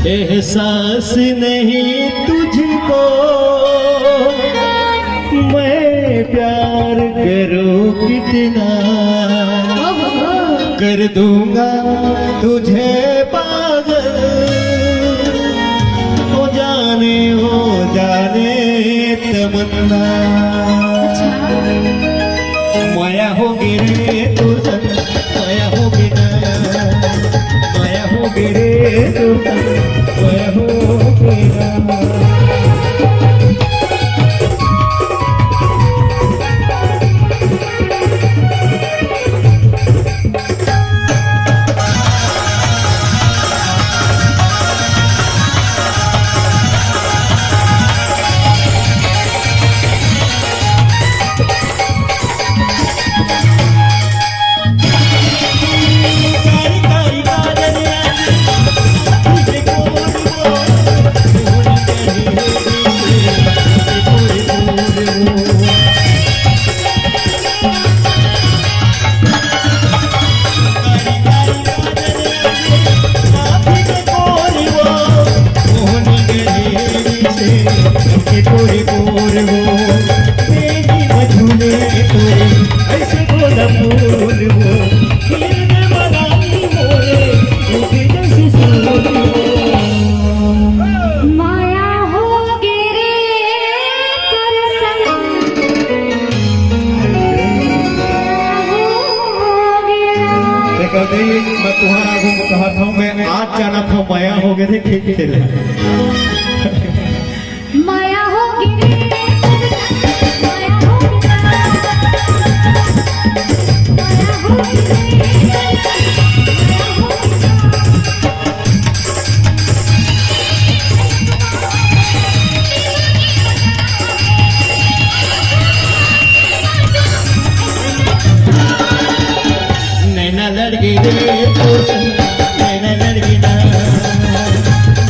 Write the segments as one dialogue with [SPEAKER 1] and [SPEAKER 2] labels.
[SPEAKER 1] एहसास नहीं तुझको मैं प्यार करूं कितना, कर दूंगा तुझे पागल, हो जाने तमन्ना। माया होगी रे तू संग, माया होगी ना, माया होगी रे तू संग, माया होगी ना। मैं तुम्हारा घूम कहा था, मैं आज जाना था, माया हो गए थे खेल
[SPEAKER 2] माया होगी रे, माया होगी ना, माया होगी रे,
[SPEAKER 1] नैना लड़की रे तो संग, नैना लड़की ना,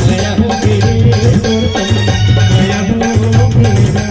[SPEAKER 1] माया होगी रे तो संग, माया होगी ना।